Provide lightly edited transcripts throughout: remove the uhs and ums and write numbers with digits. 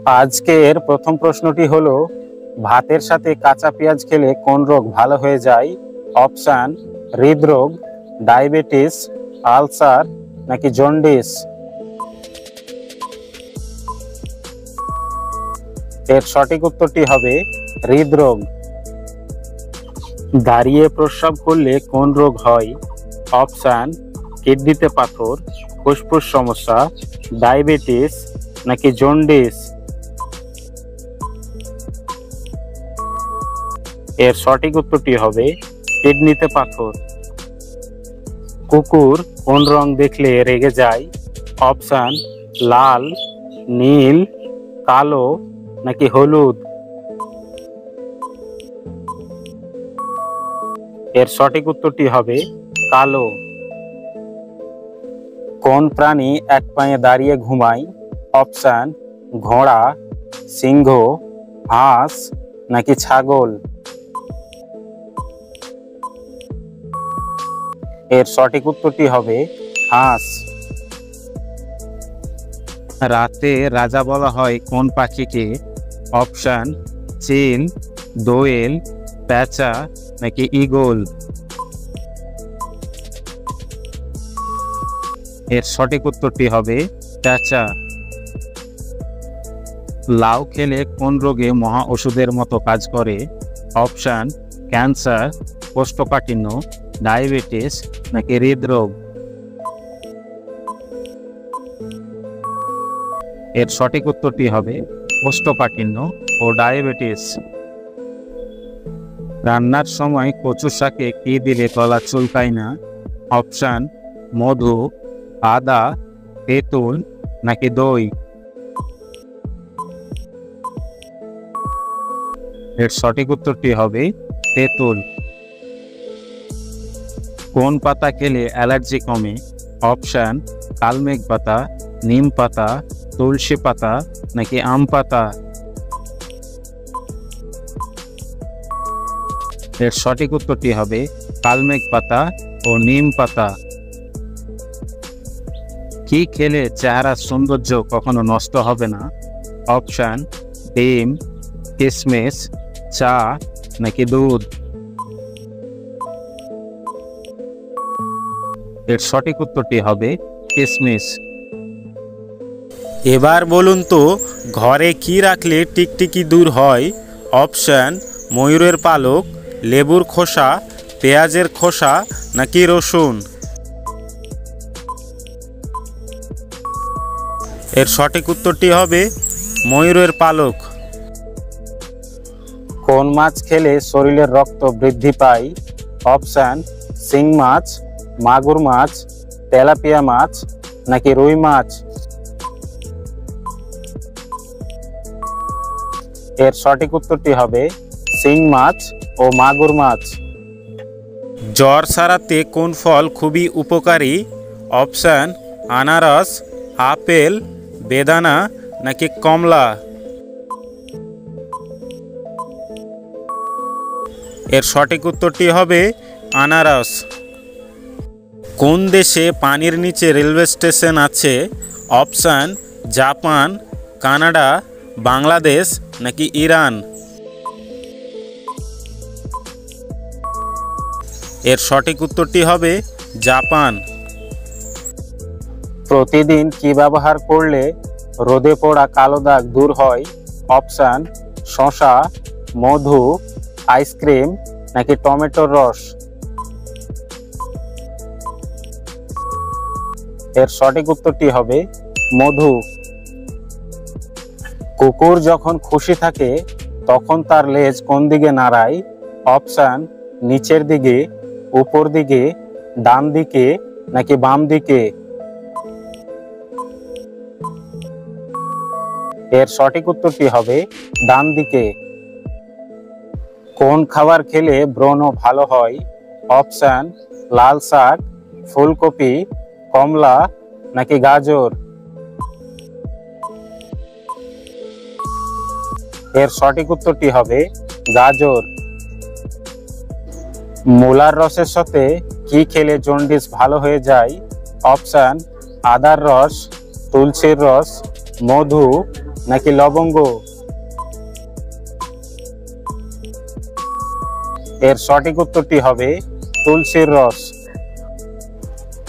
আজকের প্রথম প্রশ্নটি হলো, ভাতের সাথে কাঁচা পেঁয়াজ খেলে কোন রোগ ভালো হয়ে যায়? অপশন: হৃদরোগ, ডায়াবেটিস, আলসার নাকি জন্ডিস। এর সঠিক উত্তরটি হবে হৃদরোগ। দাঁড়িয়ে প্রস্রাব করলে কোন রোগ হয়? অপশন: কিডনিতে পাথর, ফুসফুস সমস্যা, ডায়াবেটিস নাকি জন্ডিস। এর সঠিক উত্তরটি হবে কিডনিতে পাথর। কুকুর কোন রং দেখলে রেগে যায়? অপশন: লাল, নীল, কালো নাকি হলুদ। এর সঠিক উত্তরটি হবে কালো। কোন প্রাণী এক পায়ে দাঁড়িয়ে ঘুমায়? অপশন: ঘোড়া, সিংহ, হাঁস নাকি ছাগল। এর সঠিক উত্তরটি হবে হাঁস। রাতে রাজা বলা হয় কোন পাখিকে? অপশন: চিল, দোয়েল, পেঁচা নাকি ঈগল। এর সঠিক উত্তরটি হবে পেঁচা। লাউ খেলে কোন রোগে মহা ওষুধের মতো কাজ করে? অপশন: ক্যান্সার, কোষ্ঠকাঠিন্য, ডায়াবেটিস নাকি হৃদরোগ। এর সঠিক উত্তরটি হবে কোষ্ঠকাঠিন্য ও ডায়াবেটিস। রান্নার সময় কচু শাকে কি দিলে গলা চুলকায় না? অপশন: মধু, আদা, তেঁতুল নাকি দই। এর সঠিক উত্তরটি হবে তেঁতুল। কোন পাতা খেলে অ্যালার্জি কমে? অপশন: কালমেঘ পাতা, নিম পাতা, তুলসী পাতা নাকি আম পাতা। এর সঠিক উত্তরটি হবে কালমেঘ পাতা ও নিম পাতা। কি খেলে চেহারার সৌন্দর্য কখনো নষ্ট হবে না? অপশন: ডিম, কিশমিশ, চা নাকি দুধ। এর সঠিক উত্তরটি হবে কিশমিশ। এবার বলুন তো, ঘরে কি রাখলে টিকটিকি দূর হয়? অপশন: ময়ূরের পালক, লেবুর খোসা, পেঁয়াজের খোসা নাকি রসুন। এর সঠিক উত্তরটি হবে ময়ূরের পালক। কোন মাছ খেলে শরীরের রক্ত বৃদ্ধি পায়? অপশন: শিং মাছ, মাগুর মাছ, তেলাপিয়া মাছ নাকি রুই মাছ। এর সঠিক উত্তরটি হবে শিং মাছ ও মাগুর মাছ। জ্বর সারাতে কোন ফল খুবই উপকারী? অপশন: আনারস, আপেল, বেদানা নাকি কমলা। এর সঠিক উত্তরটি হবে আনারস। কোন দেশে পানির নিচে রেলওয়ে স্টেশন আছে? অপশন: জাপান, কানাডা, বাংলাদেশ নাকি ইরান। এর সঠিক উত্তরটি হবে জাপান। প্রতিদিন কি ব্যবহার করলে রোদে পোড়া কালো দাগ দূর হয়? অপশন: শসা, মধু, আইসক্রিম নাকি টমেটোর রস। এর সঠিক উত্তরটি হবে মধু। কুকুর যখন খুশি থাকে তখন তার লেজ কোন দিকে নাড়ায়? অপশন: নিচের দিকে, উপর দিকে, ডান দিকে নাকি বাম দিকে। এর সঠিক উত্তরটি হবে ডান দিকে। কোন খাবার খেলে ব্রণ ভালো হয়? অপশন: লাল শাক, ফুলকপি, কমলা নাকি গাজর। এর সঠিক উত্তরটি হবে গাজর। মূলার রসের সাথে কি খেলে জন্ডিস ভালো হয়ে যায়? অপশন: আদার রস, তুলসীর রস, মধু নাকি লবঙ্গ? এর সঠিক উত্তরটি হবে তুলসীর রস।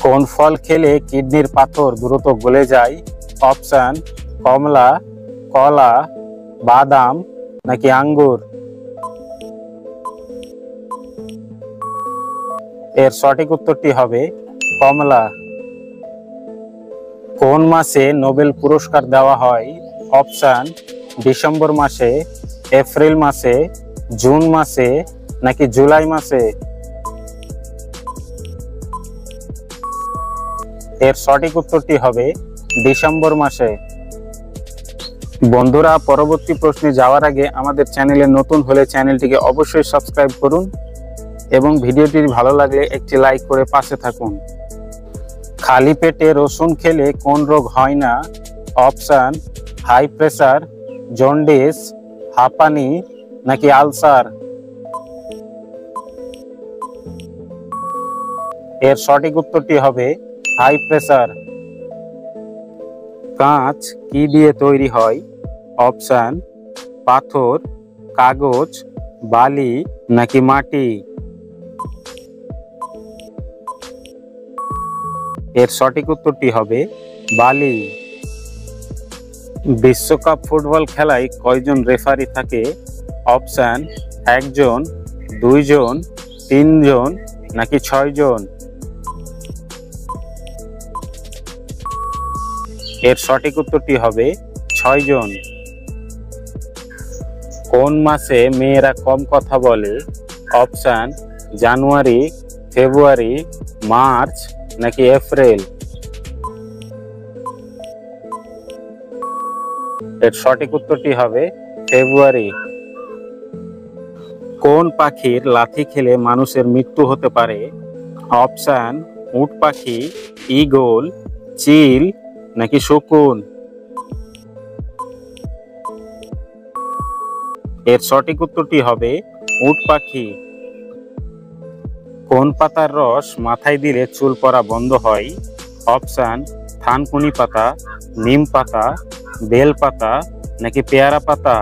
কোন ফল খেলে কিডনির পাথর দ্রুত গলে যায়? অপশন কমলা, কলা, বাদাম নাকি আঙ্গুর? এর সঠিক উত্তরটি হবে কমলা। কোন মাসে নোবেল পুরস্কার দেওয়া হয়? অপশন ডিসেম্বর মাসে, এপ্রিল মাসে, জুন মাসে নাকি জুলাই মাসে? এর সঠিক উত্তরটি হবে ডিসেম্বর মাসে। বন্ধুরা, পরবর্তী প্রশ্নে যাওয়ার আগে আমাদের চ্যানেলে নতুন হলে চ্যানেলটিকে অবশ্যই সাবস্ক্রাইব করুন এবং ভিডিওটি ভালো লাগলে একটি লাইক করে পাশে থাকুন। খালি পেটে রসুন খেলে কোন রোগ হয় না? অপশন হাই প্রেসার, জন্ডিস, হাঁপানি নাকি আলসার? এর সঠিক উত্তরটি হবে হাই প্রেসার। কাঁচ কি দিয়ে তৈরি হয়? অপশন পাথর, কাগজ, বালি নাকি মাটি? এর সঠিক উত্তরটি হবে বালি। বিশ্বকাপ ফুটবল খেলায় কয়জন রেফারি থাকে? অপশন একজন, দুইজন, তিনজন নাকি 6 জন? এর সঠিক উত্তরটি হবে 6 জন। কোন মাসে মেয়েরা কম কথা বলে? অপশন জানুয়ারি, ফেব্রুয়ারি, মার্চ নাকি এপ্রিল? এর সঠিক উত্তরটি হবে ফেব্রুয়ারি। কোন পাখির লাথি খেলে মানুষের মৃত্যু হতে পারে? অপশন উট পাখি, ঈগল, চিল নাকি শকুন? এর সঠিক উত্তরটি হবে উট পাখি। কোন পাতার রস মাথায় দিলে চুল পড়া বন্ধ হয়? অপশন থানকুনি পাতা, নিম পাতা, বেল পাতা নাকি পেয়ারা পাতা?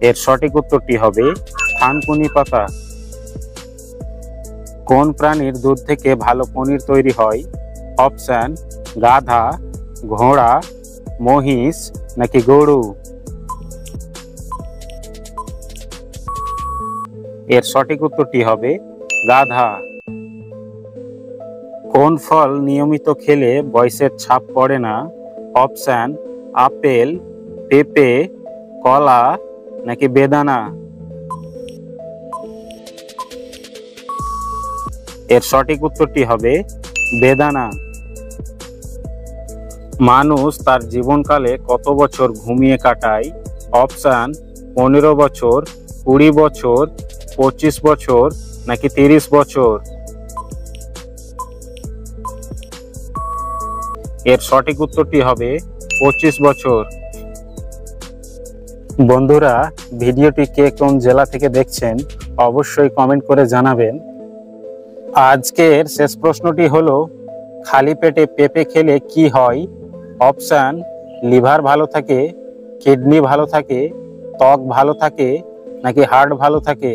এর সঠিক উত্তরটি হবে থানকুনি পাতা। কোন প্রাণীর দুধ থেকে ভালো পনির তৈরি হয়? অপশন গাধা, ঘোড়া, মহিষ নাকি গরু? এর সঠিক উত্তরটি হবে গাধা। কোন ফল নিয়মিত খেলে বয়সের ছাপ পড়ে না? অপশন আপেল, পেঁপে, কলা নাকি বেদানা? এর সঠিক উত্তরটি হবে বেদানা। মানুষ তার জীবনকালে কত বছর ঘুমিয়ে কাটায়? অপশন 15 বছর, 20 বছর, 25 বছর নাকি 30 বছর? এর সঠিক উত্তরটি হবে 25 বছর। বন্ধুরা, ভিডিওটি কে কোন জেলা থেকে দেখছেন অবশ্যই কমেন্ট করে জানাবেন। আজকের শেষ প্রশ্নটি হলো, খালি পেটে পেঁপে খেলে কি হয়? অপশন লিভার ভালো থাকে, কিডনি ভালো থাকে, ত্বক ভালো থাকে নাকি হার্ট ভালো থাকে?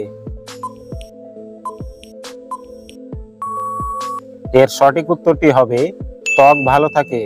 এর সঠিক উত্তরটি হবে ত্বক ভালো থাকে।